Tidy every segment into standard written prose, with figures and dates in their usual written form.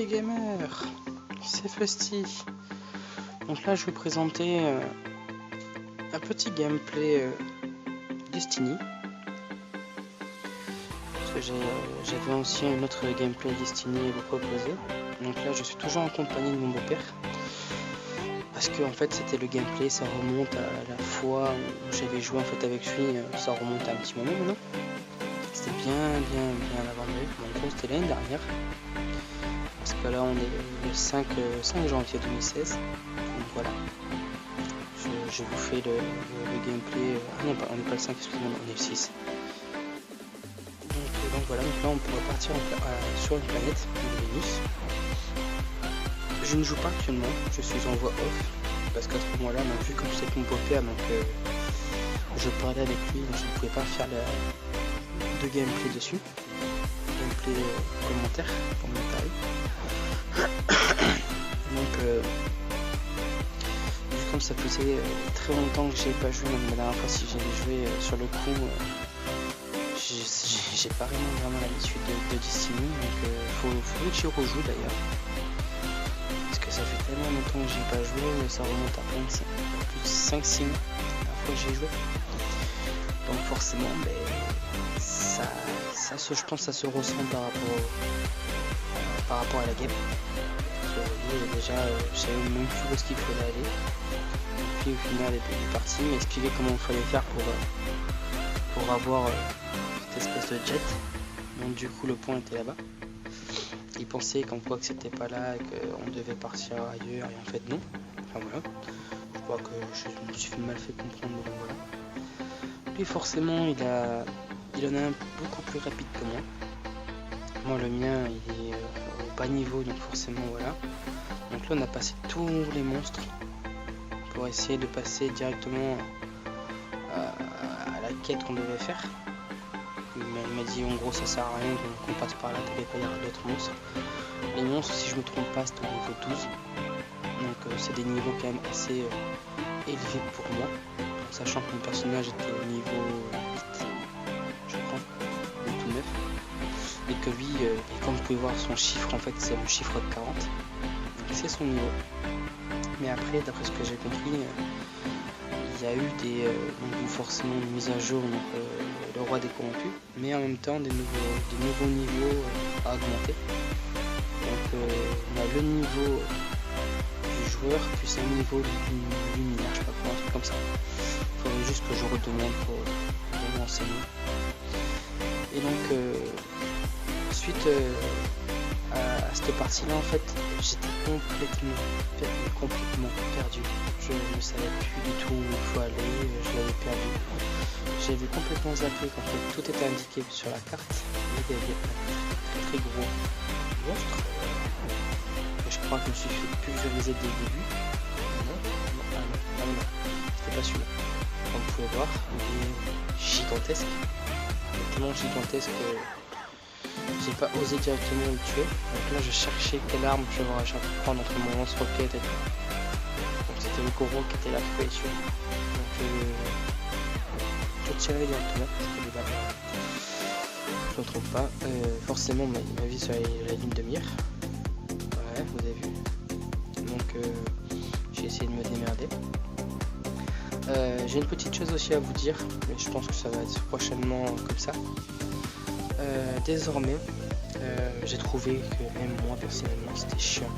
les gamers, c'est Fusty. Donc là je vais présenter un petit gameplay Destiny. Parce que j'avais aussi un autre gameplay Destiny à vous proposer. Donc là je suis toujours en compagnie de mon beau-père. Parce que en fait c'était le gameplay, ça remonte à la fois où j'avais joué en fait avec lui, ça remonte à un petit moment maintenant. C'était bien avant lui, en gros c'était l'année dernière. Parce que là on est le 5 janvier 2016. Donc voilà. Je vous fais le gameplay. Ah non, on n'est pas le 5, excusez-moi, on est le 6. Donc voilà, donc là on peut repartir sur une planète, Vénus. Je ne joue pas actuellement, je suis en voix off. Parce qu'à ce moment-là, vu comme c'est mon beau-père, donc je parlais avec lui, donc je ne pouvais pas faire de gameplay dessus. Gameplay commentaire. Donc comme ça faisait très longtemps que j'ai pas joué, même la dernière fois si j'avais joué sur le coup, j'ai pas vraiment l'habitude de Destiny, donc faudrait que j'y rejoue d'ailleurs. Parce que ça fait tellement longtemps que j'ai pas joué, ça remonte à plus de 5-6 mois la fois que j'ai joué. Donc forcément, je pense que ça se ressent par rapport à la game. Déjà je savais même plus où est-ce qu'il fallait aller, et puis au final il est parti m'expliquer comment il fallait faire pour avoir cette espèce de jet. Donc du coup le point était là-bas, il pensait qu'en quoi que c'était pas là et qu'on devait partir ailleurs, et en fait non. Enfin voilà, je crois que je me suis mal fait comprendre, mais bon, voilà. Lui forcément il en a un beaucoup plus rapide que moi. Moi le mien il est au bas niveau, donc forcément voilà. Donc là on a passé tous les monstres pour essayer de passer directement à la quête qu'on devait faire. Mais elle m'a dit en gros ça sert à rien, donc on passe par là, t'avais pas y avoir d'autres monstres. Les monstres, si je me trompe pas, c'est au niveau 12. Donc c'est des niveaux quand même assez élevés pour moi, sachant que mon personnage était au niveau 8, je crois, ou tout 9. Et que lui, et comme vous pouvez voir son chiffre, en fait c'est le chiffre de 40. Donc c'est son niveau. Mais après, d'après ce que j'ai compris, il y a eu forcément une mise à jour, donc le roi des corrompus, mais en même temps des nouveaux niveaux à augmenter. Donc on a le niveau du joueur plus un niveau luminaire, je sais pas quoi, un truc comme ça. Il faudrait juste que je redemande pour me renseigner. Et donc suite à cette partie là, en fait j'étais complètement perdu. Je ne savais plus du tout où il faut aller, je l'avais perdu. J'avais complètement zappé qu'en fait tout était indiqué sur la carte. Il y avait un très gros monstre. Et je crois que je me suis fait pulvériser dès le début. Non, c'était pas celui-là. Comme vous pouvez voir, il est gigantesque. Il est tellement gigantesque que j'ai pas osé directement le tuer. Donc là je cherchais quelle arme je vais à chaque fois prendre entre mon lance-roquette et tout. Donc c'était le gros qui était là pour les tuer. Donc je tirais directement, c'était des balles. Je ne trompe pas. Forcément il m'a vu sur la ligne de mire. Ouais, vous avez vu. Donc j'ai essayé de me démerder. J'ai une petite chose aussi à vous dire, mais je pense que ça va être prochainement comme ça. Désormais, j'ai trouvé que même moi personnellement c'était chiant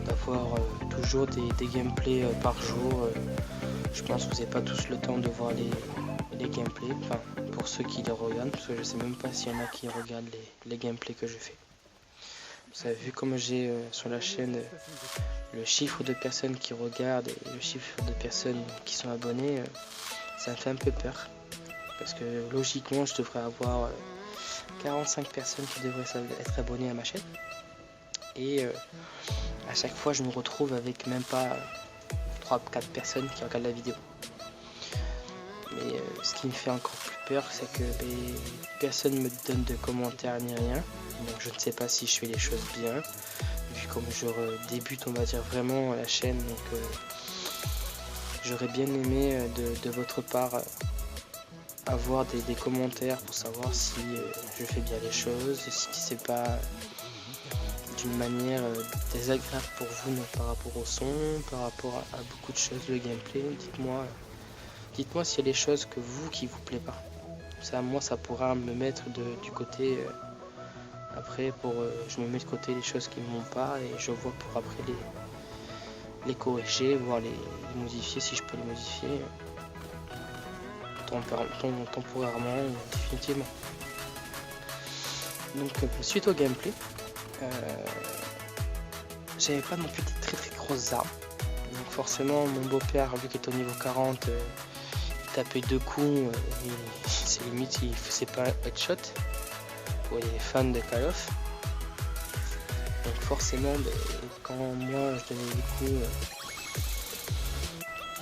d'avoir toujours des gameplays par jour. Je pense que vous n'avez pas tous le temps de voir les gameplays, enfin pour ceux qui les regardent, parce que je sais même pas s'il y en a qui regardent les gameplays que je fais. Vous avez vu comme j'ai sur la chaîne le chiffre de personnes qui regardent et le chiffre de personnes qui sont abonnées, ça me fait un peu peur, parce que logiquement je devrais avoir 45 personnes qui devraient être abonnées à ma chaîne, et à chaque fois je me retrouve avec même pas 3-4 personnes qui regardent la vidéo. Mais ce qui me fait encore plus peur, c'est que personne ne me donne de commentaires ni rien, donc je ne sais pas si je fais les choses bien, vu comme je débute on va dire vraiment la chaîne. Donc j'aurais bien aimé de votre part avoir des commentaires pour savoir si je fais bien les choses, si c'est pas d'une manière désagréable pour vous, donc par rapport au son, par rapport à beaucoup de choses, le gameplay. Dites-moi s'il y a des choses que vous qui vous plaît pas. Ça, moi, ça pourra me mettre du côté. Après, je me mets de côté les choses qui ne vont pas et je vois pour après les corriger, voire les modifier si je peux les modifier temporairement ou définitivement. Donc suite au gameplay, j'avais pas non plus des très grosses armes. Donc forcément mon beau-père, vu qu'il est au niveau 40, il tapait 2 coups, c'est limite il faisait pas headshot pour les fans de Call of. Donc forcément quand moi je donnais des coups,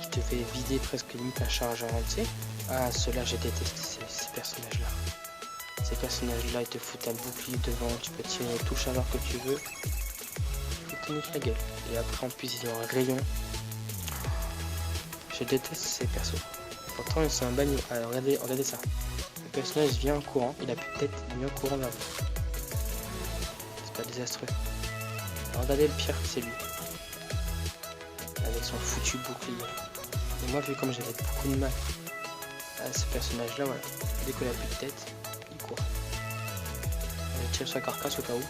je devais vider presque limite un chargeur entier. Ah, ceux-là j'ai détesté ces personnages là. Ces personnages-là, ils te foutent un bouclier devant, tu peux tirer tout chaleur que tu veux. Ils te niquent la gueule. Et après, en plus, ils ont un rayon. Je déteste ces persos. Pourtant, ils sont un bagno. Alors, regardez ça. Le personnage vient en courant, il a plus de tête, il vient en courant vers vous. C'est pas désastreux. Alors, regardez le pire, c'est lui. Avec son foutu bouclier. Et moi, vu comme j'avais beaucoup de mal à ce personnage-là, voilà. Dès qu'il a plus de tête, on tire sa carcasse au cas où.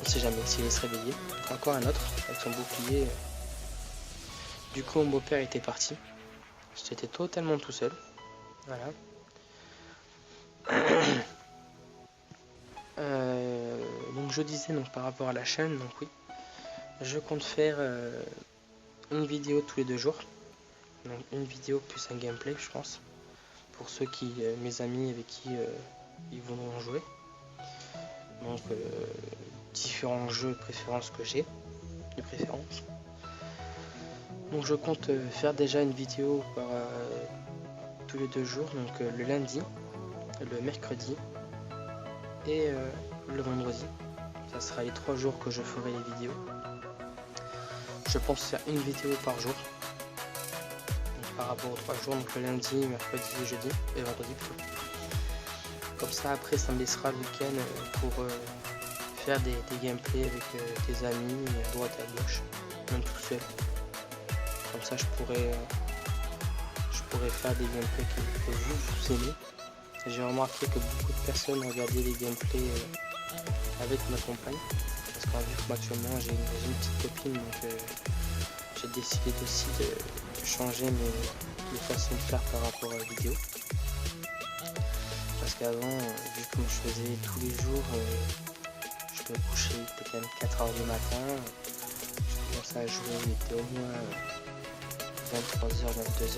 On sait jamais s'il est se réveiller. Encore un autre avec son bouclier. Du coup mon beau-père était parti. J'étais totalement tout seul. Voilà. Donc je disais donc par rapport à la chaîne, donc oui. Je compte faire une vidéo tous les 2 jours. Donc une vidéo plus un gameplay je pense. Pour ceux qui, mes amis avec qui ils voudront jouer. Donc différents jeux de préférence que j'ai de préférence. Donc je compte faire déjà une vidéo par tous les 2 jours, donc le lundi, le mercredi et le vendredi. Ça sera les 3 jours que je ferai les vidéos. Je pense faire une vidéo par jour. Donc, par rapport aux 3 jours, donc le lundi, mercredi, jeudi et vendredi plutôt. Comme ça après ça me laissera le week-end pour faire des gameplays avec des amis à droite et à gauche, même tout seul. Comme ça je pourrais faire des gameplays que vous aimez. J'ai remarqué que beaucoup de personnes regardaient les gameplays avec ma compagne. Parce qu'actuellement j'ai une petite copine, donc j'ai décidé aussi de changer mes façons de faire par rapport à la vidéo. Parce qu'avant, vu comme je faisais tous les jours, je me couchais, il était quand même 4h du matin. Je commençais à jouer, il était au moins 23h, 22h.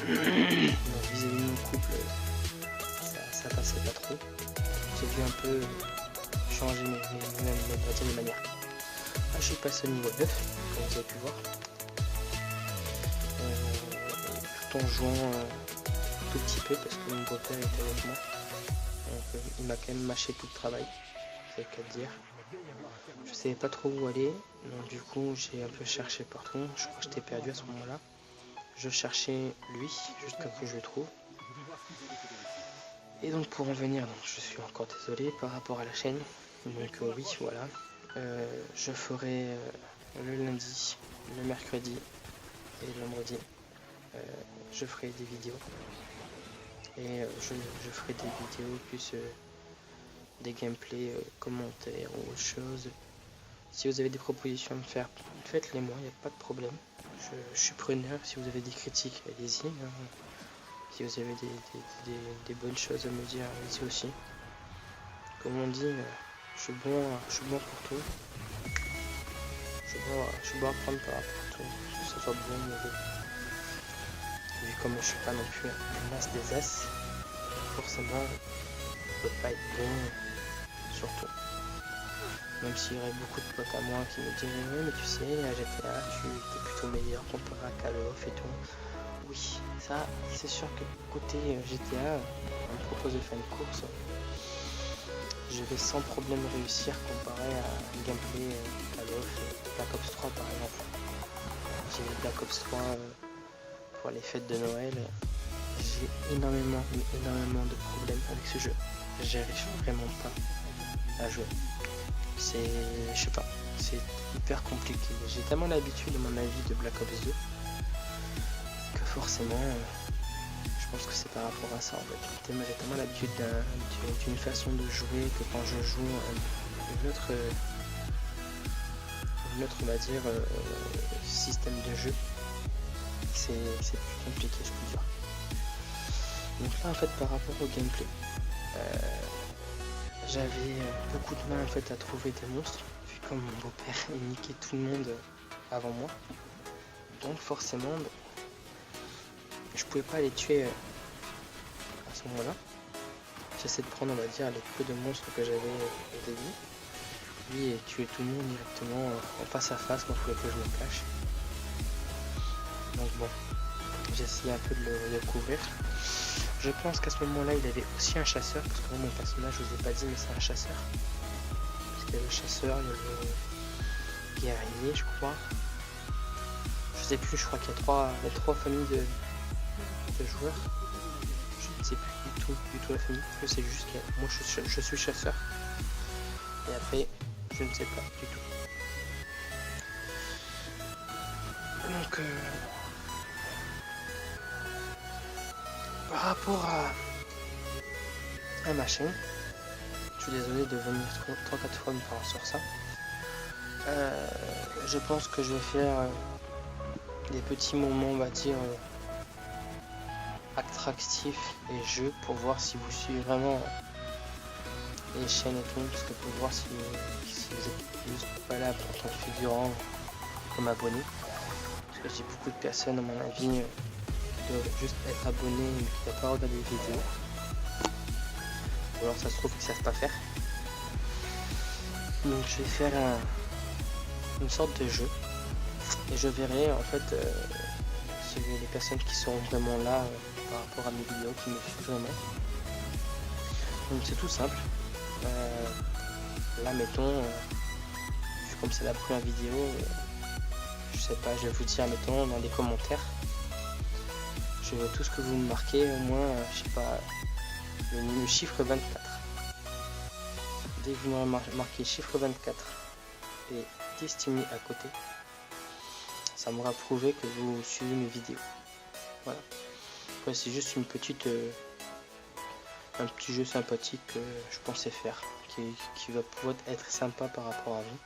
Donc vis-à-vis de mon couple, ça passait pas trop. J'ai dû un peu changer mes manières. Là, je suis passé au niveau 9, comme vous avez pu voir. Tout en jouant tout petit peu parce que mon beau-père était avec moi. Donc il m'a quand même mâché tout le travail, c'est le cas de dire. Je savais pas trop où aller, donc du coup j'ai un peu cherché partout. Je crois que j'étais perdu à ce moment-là. Je cherchais lui jusqu'à ce que je le trouve. Et donc pour en venir, donc, je suis encore désolé par rapport à la chaîne. Donc oui, voilà. Je ferai le lundi, le mercredi et le vendredi. Je ferai des vidéos. Et je ferai des vidéos plus des gameplays, commentaires ou autre chose. Si vous avez des propositions à me faire, faites-les moi, il n'y a pas de problème. Je suis preneur. Si vous avez des critiques, allez-y. Si vous avez des bonnes choses à me dire, allez-y aussi. Comme on dit, je suis bon pour tout. Je suis bon à prendre par rapport à tout, que ce soit bon ou mauvais. Vu comme je suis pas non plus un as des as, forcément je peux pas être bon sur tout. Même s'il y aurait beaucoup de potes à moi qui me diraient oui mais tu sais à GTA tu es plutôt meilleur comparé à Call of et tout. Oui, ça c'est sûr que côté GTA, on me propose de faire une course, je vais sans problème réussir comparé à un gameplay Call of et Black Ops 3 par exemple. J'ai Black Ops 3 pour les fêtes de Noël, j'ai énormément de problèmes avec ce jeu. J'arrive vraiment pas à jouer. je sais pas, c'est hyper compliqué. J'ai tellement l'habitude à mon avis de Black Ops 2 que forcément je pense que c'est par rapport à ça en fait. J'ai tellement l'habitude d'une façon de jouer que quand je joue une autre on va dire système de jeu, c'est plus compliqué, je peux dire. Donc là en fait par rapport au gameplay, j'avais beaucoup de mal en fait à trouver des monstres, vu comme mon beau-père niquait tout le monde avant moi. Donc forcément je pouvais pas les tuer à ce moment là. J'essaie de prendre on va dire les peu de monstres que j'avais au début. Lui et tuer tout le monde directement en face à face, moi il fallait que je me cache. Donc bon, j'ai essayé un peu de le couvrir. Je pense qu'à ce moment-là, il avait aussi un chasseur, parce que moi, mon personnage, je vous ai pas dit, mais c'est un chasseur. Parce qu'il y a le chasseur, il y a le guerrier, je crois. Je sais plus, je crois qu'il y a trois familles de joueurs. Je ne sais plus du tout la famille. Je sais juste que moi, je suis chasseur. Et après, je ne sais pas du tout. Donc, par rapport à ma chaîne, je suis désolé de venir 3-4 fois me parler sur ça. Je pense que je vais faire des petits moments, on va dire, attractifs et jeux pour voir si vous suivez vraiment les chaînes et tout, parce que pour voir si vous êtes juste pas là en tant que figurant comme abonné. Parce que j'ai beaucoup de personnes, à mon avis, qui doivent juste être abonnés mais qui ne doivent pas regarder les vidéos. Ou alors ça se trouve qu'ils ne savent pas faire. Donc je vais faire une sorte de jeu. Et je verrai en fait les personnes qui seront vraiment là par rapport à mes vidéos, qui me suivent vraiment. Donc c'est tout simple. Là mettons, comme c'est la première vidéo, je sais pas, je vais vous dire mettons dans les commentaires. Je veux tout ce que vous me marquez, au moins, je sais pas, le chiffre 24. Dès que vous m'aurez marqué chiffre 24 et Destiny à côté, ça m'aura prouvé que vous suivez mes vidéos. Voilà. Après, c'est juste un petit jeu sympathique que je pensais faire, qui va pouvoir être sympa par rapport à vous.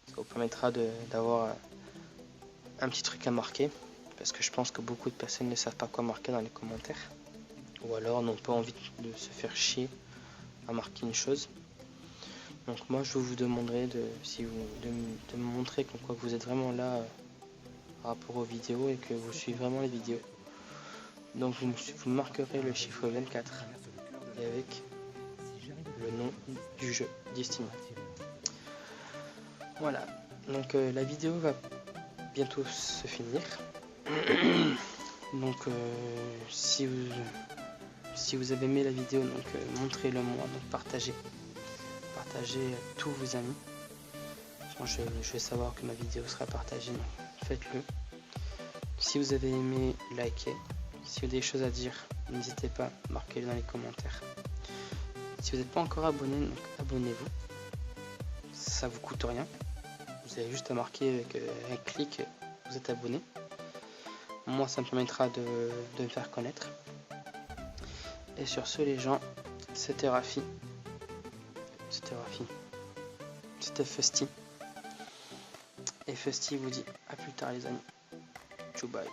Ça vous permettra d'avoir un petit truc à marquer. Parce que je pense que beaucoup de personnes ne savent pas quoi marquer dans les commentaires. Ou alors n'ont pas envie de se faire chier à marquer une chose. Donc moi je vous demanderai de me montrer comme quoi vous êtes vraiment là par rapport aux vidéos et que vous suivez vraiment les vidéos. Donc vous marquerez le chiffre 24 et avec le nom du jeu Destiny. Voilà, donc la vidéo va bientôt se finir. Donc si vous avez aimé la vidéo, donc montrez-le moi, donc partagez à tous vos amis. Bon, je vais savoir que ma vidéo sera partagée, donc faites-le. Si vous avez aimé, likez. Si vous avez des choses à dire, n'hésitez pas, marquez-le dans les commentaires. Si vous n'êtes pas encore abonné, donc abonnez-vous. Ça vous coûte rien. Vous avez juste à marquer avec un clic, vous êtes abonné. Moi ça me permettra de me faire connaître. Et sur ce les gens, c'était Rafi. C'était Fusty. Et Fusty vous dit à plus tard les amis. Ciao bye.